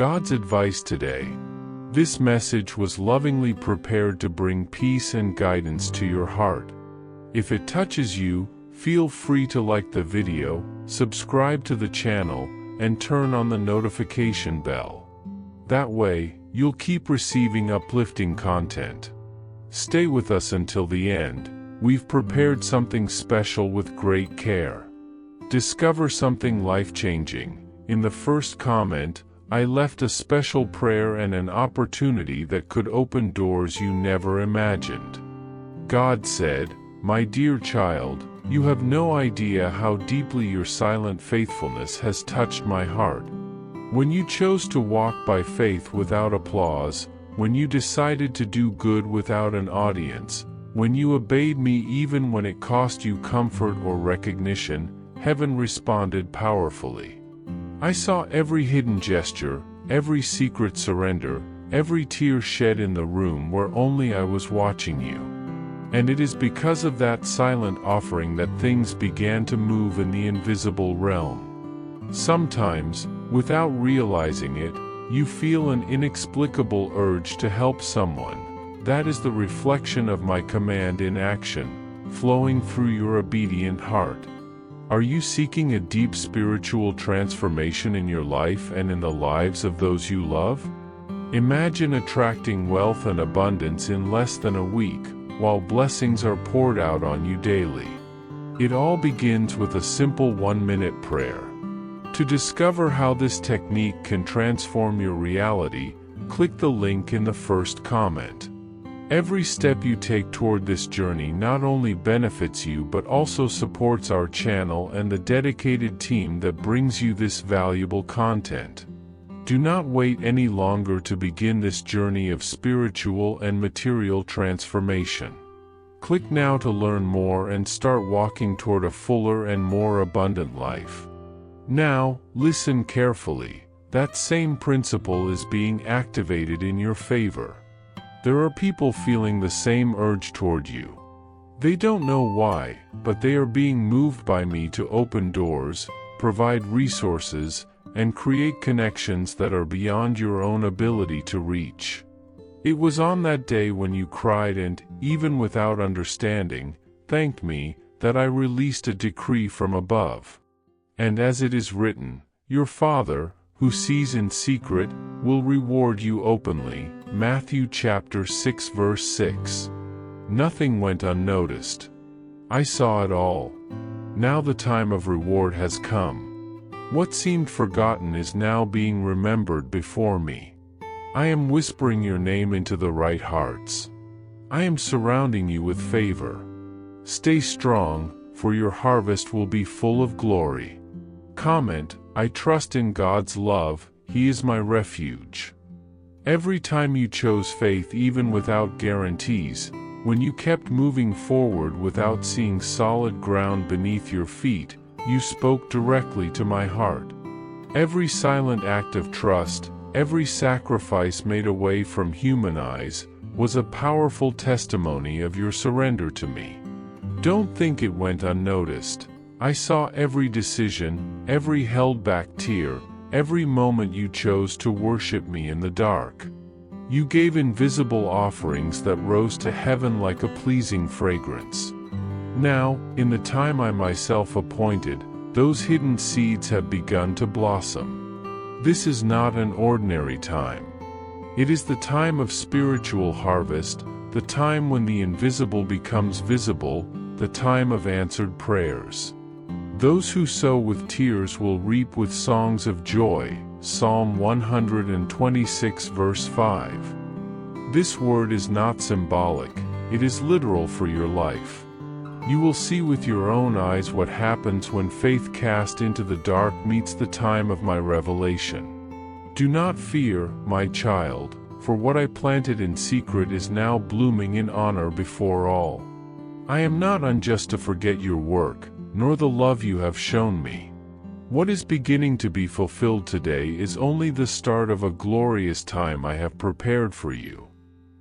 God's advice today. This message was lovingly prepared to bring peace and guidance to your heart. If it touches you, feel free to like the video, subscribe to the channel, and turn on the notification bell. That way, you'll keep receiving uplifting content. Stay with us until the end. We've prepared something special with great care. Discover something life-changing. In the first comment, I left a special prayer and an opportunity that could open doors you never imagined. God said, "My dear child, you have no idea how deeply your silent faithfulness has touched my heart. When you chose to walk by faith without applause, when you decided to do good without an audience, when you obeyed me even when it cost you comfort or recognition, heaven responded powerfully. I saw every hidden gesture, every secret surrender, every tear shed in the room where only I was watching you. And it is because of that silent offering that things began to move in the invisible realm. Sometimes, without realizing it, you feel an inexplicable urge to help someone. That is the reflection of my command in action, flowing through your obedient heart. Are you seeking a deep spiritual transformation in your life and in the lives of those you love? Imagine attracting wealth and abundance in less than a week, while blessings are poured out on you daily. It all begins with a simple 1-minute prayer. To discover how this technique can transform your reality, click the link in the first comment. Every step you take toward this journey not only benefits you but also supports our channel and the dedicated team that brings you this valuable content. Do not wait any longer to begin this journey of spiritual and material transformation. Click now to learn more and start walking toward a fuller and more abundant life. Now, listen carefully. That same principle is being activated in your favor. There are people feeling the same urge toward you. They don't know why, but they are being moved by me to open doors, provide resources, and create connections that are beyond your own ability to reach. It was on that day when you cried and, even without understanding, thanked me, that I released a decree from above. And as it is written, your Father, who sees in secret, will reward you openly. Matthew chapter 6 verse 6. Nothing went unnoticed. I saw it all. Now the time of reward has come. What seemed forgotten is now being remembered before me. I am whispering your name into the right hearts. I am surrounding you with favor. Stay strong, for your harvest will be full of glory. Comment, I trust in God's love, He is my refuge. Every time you chose faith even without guarantees, when you kept moving forward without seeing solid ground beneath your feet, you spoke directly to my heart. Every silent act of trust, every sacrifice made away from human eyes, was a powerful testimony of your surrender to me. Don't think it went unnoticed. I saw every decision, every held-back tear, every moment you chose to worship me in the dark. You gave invisible offerings that rose to heaven like a pleasing fragrance. Now, in the time I myself appointed, those hidden seeds have begun to blossom. This is not an ordinary time. It is the time of spiritual harvest, the time when the invisible becomes visible, the time of answered prayers. Those who sow with tears will reap with songs of joy. Psalm 126 verse 5. This word is not symbolic, it is literal for your life. You will see with your own eyes what happens when faith cast into the dark meets the time of my revelation. Do not fear, my child, for what I planted in secret is now blooming in honor before all. I am not unjust to forget your work, nor the love you have shown me. What is beginning to be fulfilled today is only the start of a glorious time I have prepared for you.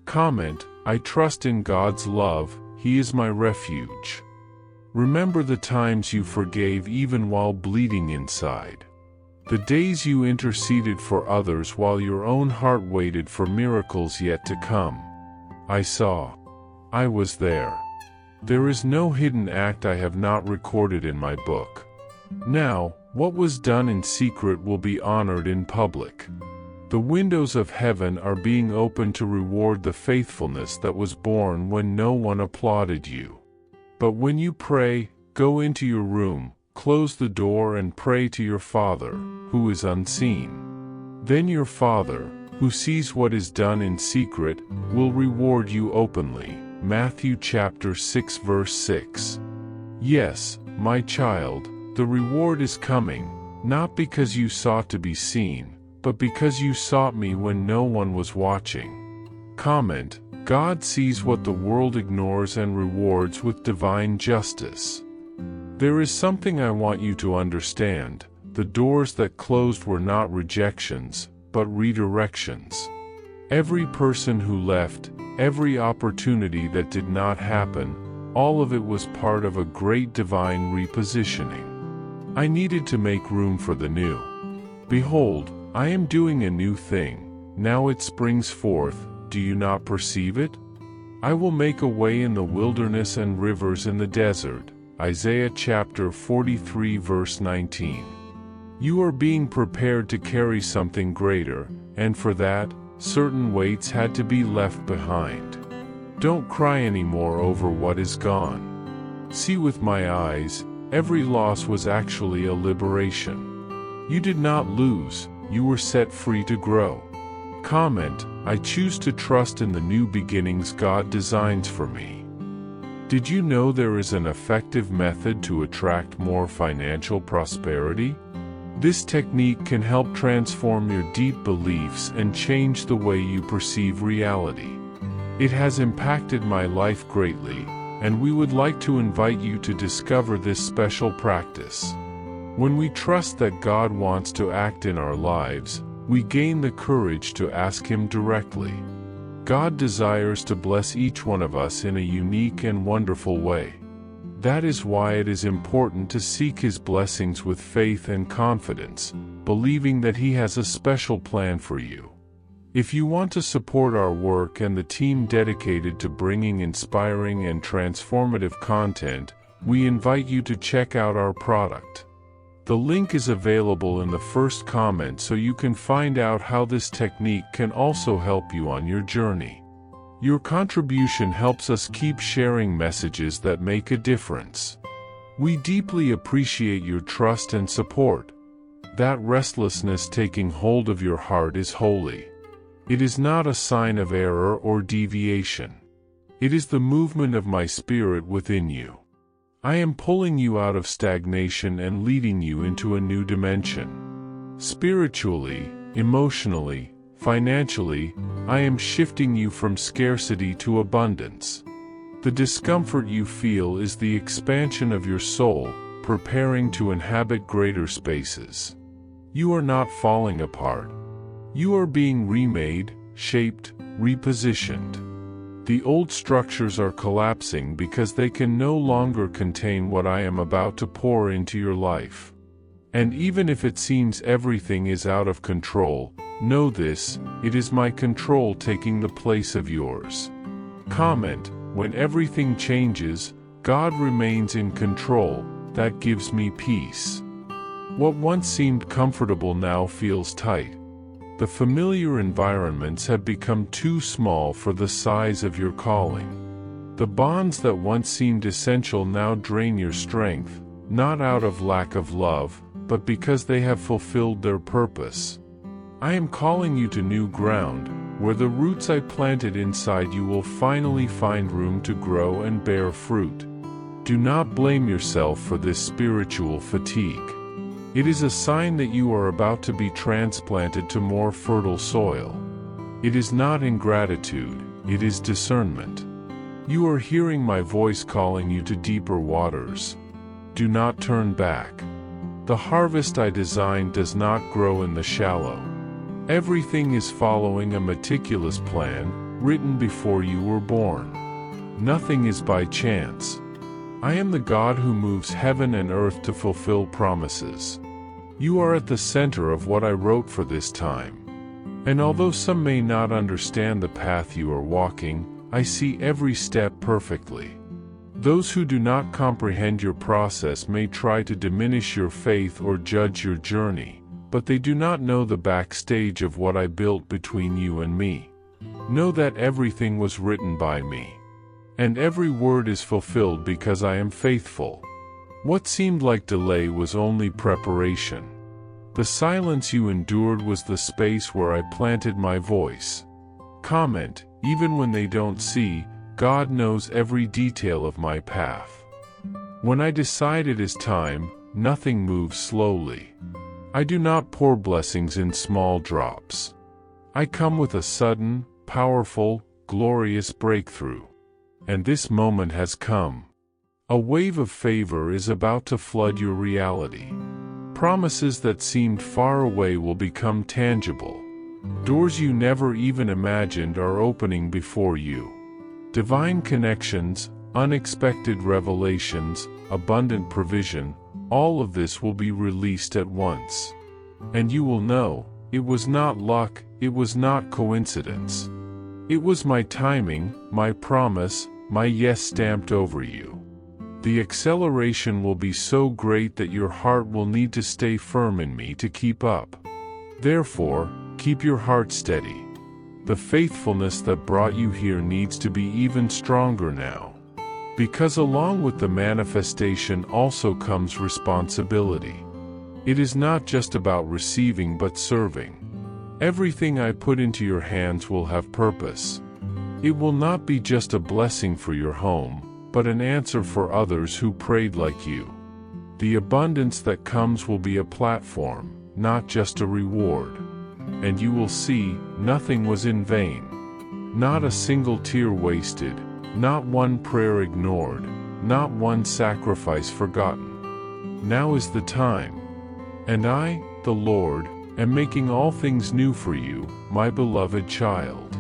Comment, I trust in God's love, He is my refuge. Remember the times you forgave even while bleeding inside. The days you interceded for others while your own heart waited for miracles yet to come. I saw. I was there. There is no hidden act I have not recorded in my book. Now, what was done in secret will be honored in public. The windows of heaven are being opened to reward the faithfulness that was born when no one applauded you. But when you pray, go into your room, close the door and pray to your Father, who is unseen. Then your Father, who sees what is done in secret, will reward you openly. Matthew chapter 6 verse 6. Yes, my child, the reward is coming, not because you sought to be seen, but because you sought me when no one was watching. Comment: God sees what the world ignores and rewards with divine justice. There is something I want you to understand. The doors that closed were not rejections, but redirections. Every person who left, every opportunity that did not happen, all of it was part of a great divine repositioning. I needed to make room for the new. Behold, I am doing a new thing, now it springs forth, do you not perceive it? I will make a way in the wilderness and rivers in the desert. Isaiah chapter 43 verse 19. You are being prepared to carry something greater, and for that, certain weights had to be left behind. Don't cry anymore over what is gone. See with my eyes, every loss was actually a liberation. You did not lose, you were set free to grow. Comment: I choose to trust in the new beginnings God designs for me. Did you know there is an effective method to attract more financial prosperity? This technique can help transform your deep beliefs and change the way you perceive reality. It has impacted my life greatly, and we would like to invite you to discover this special practice. When we trust that God wants to act in our lives, we gain the courage to ask Him directly. God desires to bless each one of us in a unique and wonderful way. That is why it is important to seek His blessings with faith and confidence, believing that He has a special plan for you. If you want to support our work and the team dedicated to bringing inspiring and transformative content, we invite you to check out our product. The link is available in the first comment so you can find out how this technique can also help you on your journey. Your contribution helps us keep sharing messages that make a difference. We deeply appreciate your trust and support. That restlessness taking hold of your heart is holy. It is not a sign of error or deviation. It is the movement of my spirit within you. I am pulling you out of stagnation and leading you into a new dimension. Spiritually, emotionally, financially, I am shifting you from scarcity to abundance. The discomfort you feel is the expansion of your soul, preparing to inhabit greater spaces. You are not falling apart. You are being remade, shaped, repositioned. The old structures are collapsing because they can no longer contain what I am about to pour into your life. And even if it seems everything is out of control, know this: it is my control taking the place of yours. Comment: when everything changes, God remains in control. That gives me peace. What once seemed comfortable now feels tight. The familiar environments have become too small for the size of your calling. The bonds that once seemed essential now drain your strength, not out of lack of love, but because they have fulfilled their purpose. I am calling you to new ground, where the roots I planted inside you will finally find room to grow and bear fruit. Do not blame yourself for this spiritual fatigue. It is a sign that you are about to be transplanted to more fertile soil. It is not ingratitude, it is discernment. You are hearing my voice calling you to deeper waters. Do not turn back. The harvest I designed does not grow in the shallow. Everything is following a meticulous plan, written before you were born. Nothing is by chance. I am the God who moves heaven and earth to fulfill promises. You are at the center of what I wrote for this time. And although some may not understand the path you are walking, I see every step perfectly. Those who do not comprehend your process may try to diminish your faith or judge your journey, but they do not know the backstage of what I built between you and me. Know that everything was written by me. And every word is fulfilled because I am faithful. What seemed like delay was only preparation. The silence you endured was the space where I planted my voice. Comment, even when they don't see, God knows every detail of my path. When I decide it is time, nothing moves slowly. I do not pour blessings in small drops. I come with a sudden, powerful, glorious breakthrough. And this moment has come. A wave of favor is about to flood your reality. Promises that seemed far away will become tangible. Doors you never even imagined are opening before you. Divine connections, unexpected revelations, abundant provision, all of this will be released at once. And you will know, it was not luck, it was not coincidence. It was my timing, my promise, my yes stamped over you. The acceleration will be so great that your heart will need to stay firm in me to keep up. Therefore, keep your heart steady. The faithfulness that brought you here needs to be even stronger now. Because along with the manifestation also comes responsibility. It is not just about receiving but serving. Everything I put into your hands will have purpose. It will not be just a blessing for your home, but an answer for others who prayed like you. The abundance that comes will be a platform, not just a reward. And you will see, nothing was in vain. Not a single tear wasted, not one prayer ignored, not one sacrifice forgotten. Now is the time. And I, the Lord, am making all things new for you, my beloved child.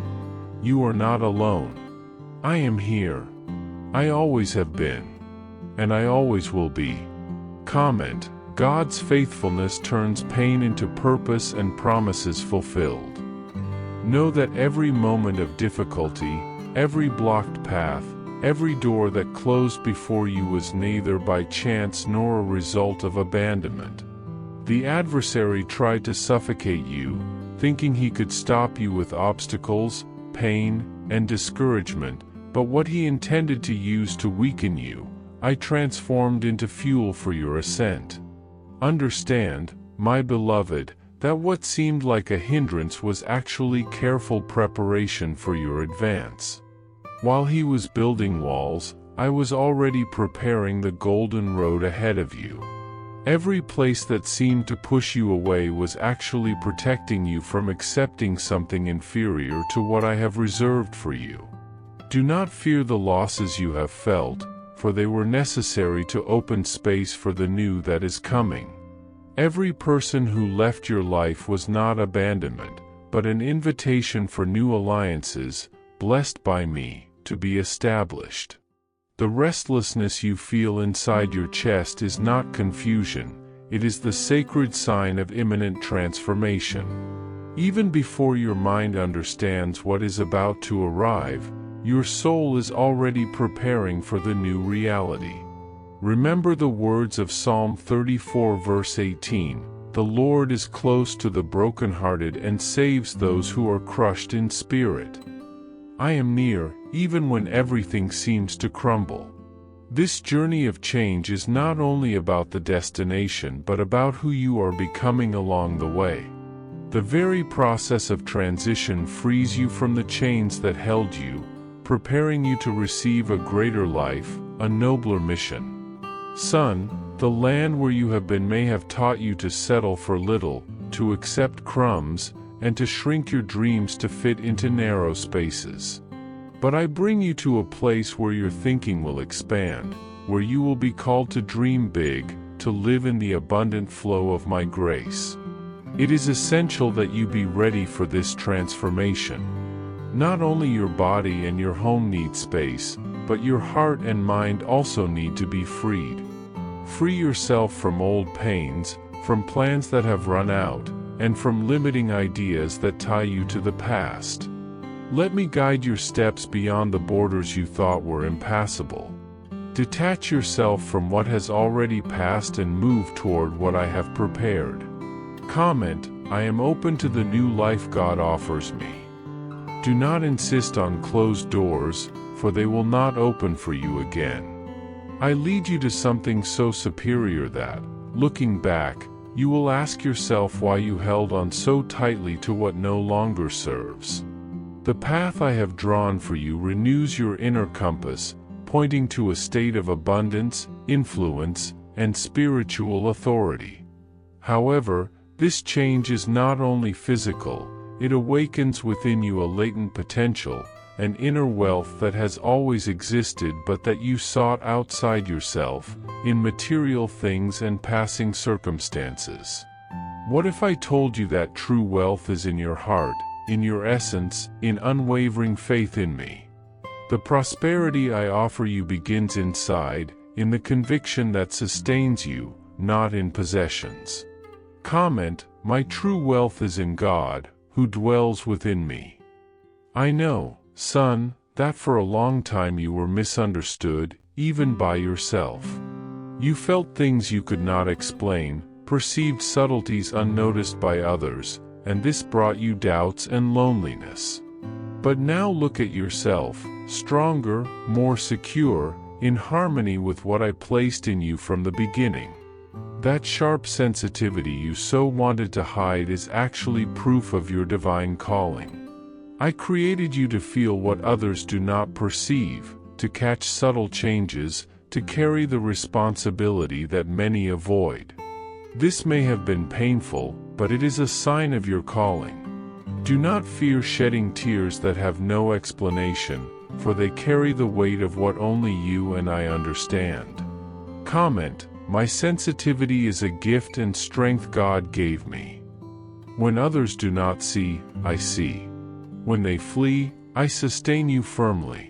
You are not alone. I am here. I always have been. And I always will be. Comment, God's faithfulness turns pain into purpose and promises fulfilled. Know that every moment of difficulty, every blocked path, every door that closed before you was neither by chance nor a result of abandonment. The adversary tried to suffocate you, thinking he could stop you with obstacles, pain, and discouragement, but what he intended to use to weaken you, I transformed into fuel for your ascent. Understand, my beloved, that what seemed like a hindrance was actually careful preparation for your advance. While he was building walls, I was already preparing the golden road ahead of you. Every place that seemed to push you away was actually protecting you from accepting something inferior to what I have reserved for you. Do not fear the losses you have felt, for they were necessary to open space for the new that is coming. Every person who left your life was not abandonment, but an invitation for new alliances, blessed by me, to be established. The restlessness you feel inside your chest is not confusion, it is the sacred sign of imminent transformation. Even before your mind understands what is about to arrive, your soul is already preparing for the new reality. Remember the words of Psalm 34 verse 18, "The Lord is close to the brokenhearted and saves those who are crushed in spirit." I am near, even when everything seems to crumble. This journey of change is not only about the destination but about who you are becoming along the way. The very process of transition frees you from the chains that held you, preparing you to receive a greater life, a nobler mission. Son, the land where you have been may have taught you to settle for little, to accept crumbs, and to shrink your dreams to fit into narrow spaces. But I bring you to a place where your thinking will expand, where you will be called to dream big, to live in the abundant flow of my grace. It is essential that you be ready for this transformation. Not only your body and your home need space, but your heart and mind also need to be freed. Free yourself from old pains, from plans that have run out, and from limiting ideas that tie you to the past. Let me guide your steps beyond the borders you thought were impassable. Detach yourself from what has already passed and move toward what I have prepared. Comment, I am open to the new life God offers me. Do not insist on closed doors, for they will not open for you again. I lead you to something so superior that, looking back, you will ask yourself why you held on so tightly to what no longer serves. The path I have drawn for you renews your inner compass, pointing to a state of abundance, influence, and spiritual authority. However, this change is not only physical, it awakens within you a latent potential, an inner wealth that has always existed but that you sought outside yourself, in material things and passing circumstances. What if I told you that true wealth is in your heart, in your essence, in unwavering faith in me? The prosperity I offer you begins inside, in the conviction that sustains you, not in possessions. Comment, my true wealth is in God, who dwells within me. I know, son, that for a long time you were misunderstood, even by yourself. You felt things you could not explain, perceived subtleties unnoticed by others, and this brought you doubts and loneliness. But now look at yourself, stronger, more secure, in harmony with what I placed in you from the beginning. That sharp sensitivity you so wanted to hide is actually proof of your divine calling. I created you to feel what others do not perceive, to catch subtle changes, to carry the responsibility that many avoid. This may have been painful, but it is a sign of your calling. Do not fear shedding tears that have no explanation, for they carry the weight of what only you and I understand. Comment, my sensitivity is a gift and strength God gave me. When others do not see, I see. When they flee, I sustain you firmly.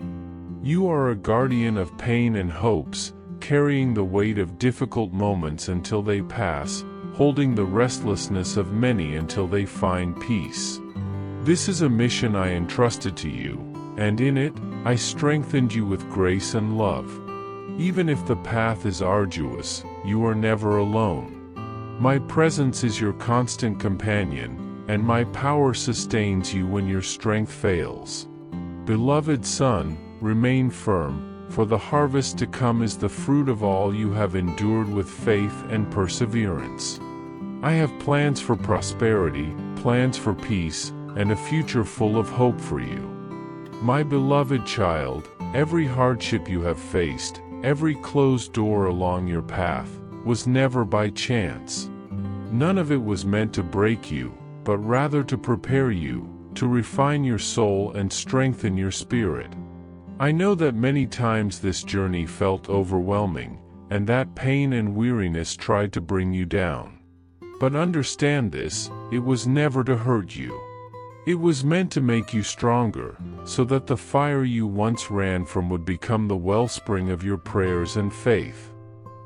You are a guardian of pain and hopes, carrying the weight of difficult moments until they pass, holding the restlessness of many until they find peace. This is a mission I entrusted to you, and in it, I strengthened you with grace and love. Even if the path is arduous, you are never alone. My presence is your constant companion, and my power sustains you when your strength fails. Beloved son, remain firm, for the harvest to come is the fruit of all you have endured with faith and perseverance. I have plans for prosperity, plans for peace, and a future full of hope for you. My beloved child, every hardship you have faced, every closed door along your path, was never by chance. None of it was meant to break you, but rather to prepare you, to refine your soul and strengthen your spirit. I know that many times this journey felt overwhelming, and that pain and weariness tried to bring you down. But understand this, it was never to hurt you. It was meant to make you stronger, so that the fire you once ran from would become the wellspring of your prayers and faith.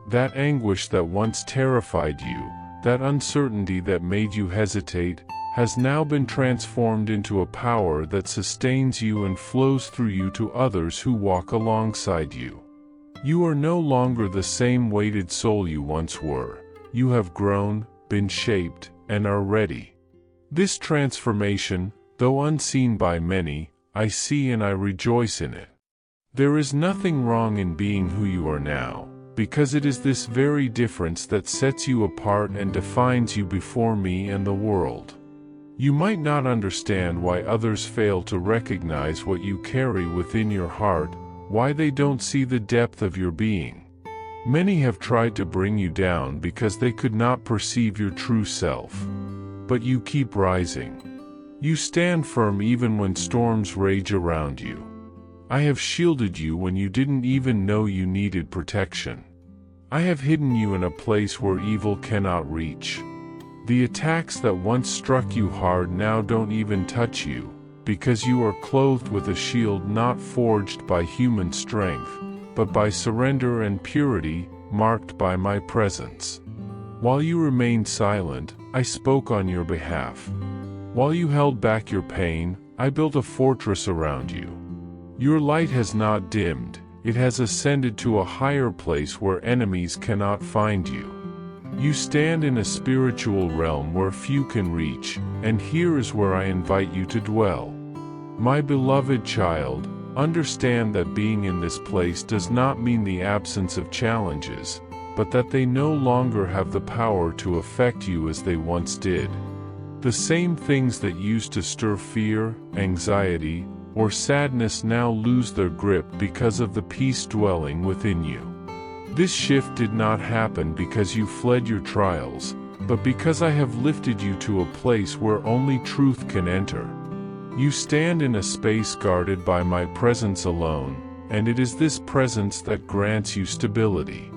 That anguish that once terrified you, that uncertainty that made you hesitate, has now been transformed into a power that sustains you and flows through you to others who walk alongside you. You are no longer the same weighted soul you once were. You have grown, been shaped, and are ready. This transformation, though unseen by many, I see and I rejoice in it. There is nothing wrong in being who you are now, because it is this very difference that sets you apart and defines you before me and the world. You might not understand why others fail to recognize what you carry within your heart, why they don't see the depth of your being. Many have tried to bring you down because they could not perceive your true self. But you keep rising. You stand firm even when storms rage around you. I have shielded you when you didn't even know you needed protection. I have hidden you in a place where evil cannot reach. The attacks that once struck you hard now don't even touch you, because you are clothed with a shield not forged by human strength, but by surrender and purity, marked by my presence. While you remained silent, I spoke on your behalf. While you held back your pain, I built a fortress around you. Your light has not dimmed, it has ascended to a higher place where enemies cannot find you. You stand in a spiritual realm where few can reach, and here is where I invite you to dwell. My beloved child, understand that being in this place does not mean the absence of challenges, but that they no longer have the power to affect you as they once did. The same things that used to stir fear, anxiety, or sadness now lose their grip because of the peace dwelling within you. This shift did not happen because you fled your trials, but because I have lifted you to a place where only truth can enter. You stand in a space guarded by my presence alone, and it is this presence that grants you stability.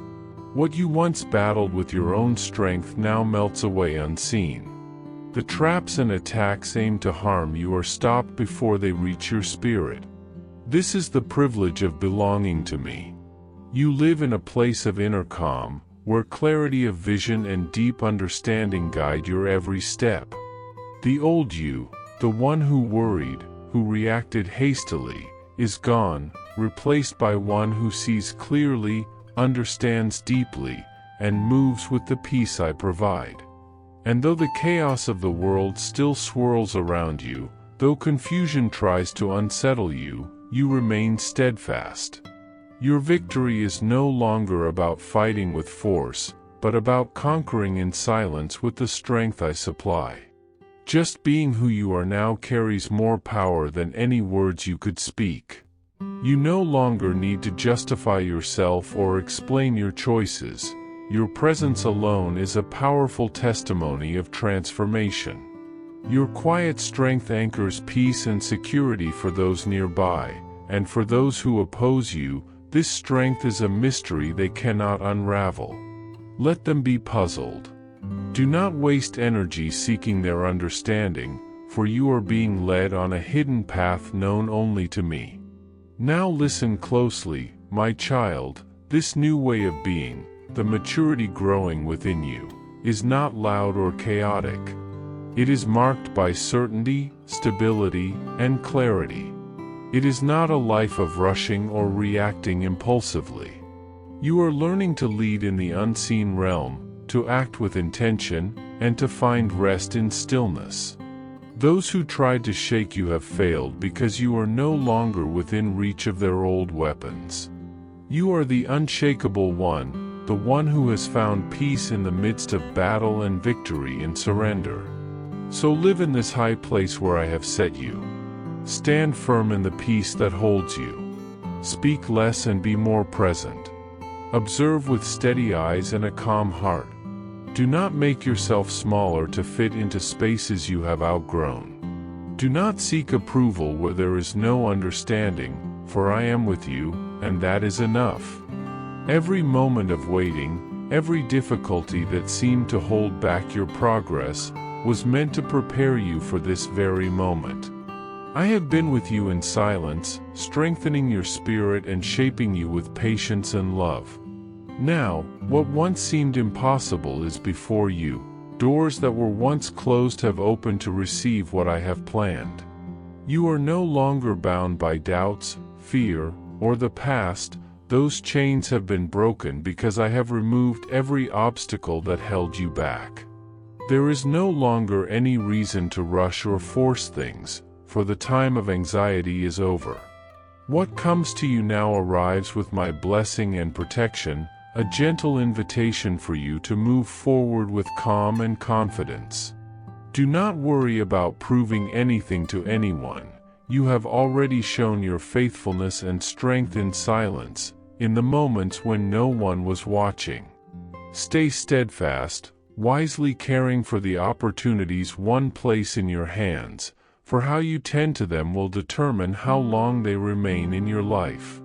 What you once battled with your own strength now melts away unseen. The traps and attacks aimed to harm you are stopped before they reach your spirit. This is the privilege of belonging to me. You live in a place of inner calm, where clarity of vision and deep understanding guide your every step. The old you, the one who worried, who reacted hastily, is gone, replaced by one who sees clearly, understands deeply, and moves with the peace I provide. And though the chaos of the world still swirls around you, though confusion tries to unsettle you, you remain steadfast. Your victory is no longer about fighting with force, but about conquering in silence with the strength I supply. Just being who you are now carries more power than any words you could speak. You no longer need to justify yourself or explain your choices. Your presence alone is a powerful testimony of transformation. Your quiet strength anchors peace and security for those nearby, and for those who oppose you, this strength is a mystery they cannot unravel. Let them be puzzled. Do not waste energy seeking their understanding, for you are being led on a hidden path known only to me. Now listen closely, my child. This new way of being, the maturity growing within you, is not loud or chaotic. It is marked by certainty, stability, and clarity. It is not a life of rushing or reacting impulsively. You are learning to lead in the unseen realm, to act with intention, and to find rest in stillness. Those who tried to shake you have failed because you are no longer within reach of their old weapons. You are the unshakable one, the one who has found peace in the midst of battle and victory in surrender. So live in this high place where I have set you. Stand firm in the peace that holds you. Speak less and be more present. Observe with steady eyes and a calm heart. Do not make yourself smaller to fit into spaces you have outgrown. Do not seek approval where there is no understanding, for I am with you, and that is enough. Every moment of waiting, every difficulty that seemed to hold back your progress, was meant to prepare you for this very moment. I have been with you in silence, strengthening your spirit and shaping you with patience and love. Now, what once seemed impossible is before you. Doors that were once closed have opened to receive what I have planned. You are no longer bound by doubts, fear, or the past. Those chains have been broken because I have removed every obstacle that held you back. There is no longer any reason to rush or force things, for the time of anxiety is over. What comes to you now arrives with my blessing and protection, a gentle invitation for you to move forward with calm and confidence. Do not worry about proving anything to anyone. You have already shown your faithfulness and strength in silence, in the moments when no one was watching. Stay steadfast, wisely caring for the opportunities one place in your hands, for how you tend to them will determine how long they remain in your life.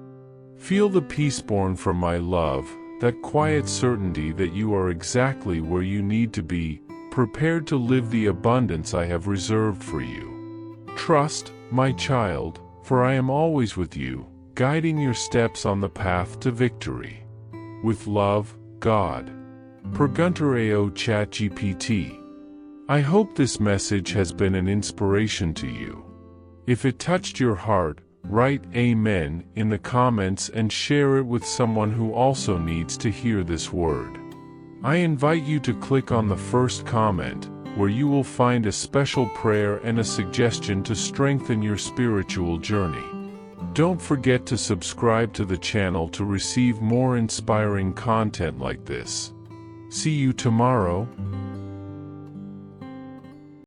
Feel the peace born from my love, that quiet certainty that you are exactly where you need to be, prepared to live the abundance I have reserved for you. Trust, my child, for I am always with you, guiding your steps on the path to victory. With love, God. Perguntareo ChatGPT. I hope this message has been an inspiration to you. If it touched your heart, write Amen in the comments and share it with someone who also needs to hear this word. I invite you to click on the first comment, where you will find a special prayer and a suggestion to strengthen your spiritual journey. Don't forget to subscribe to the channel to receive more inspiring content like this. See you tomorrow.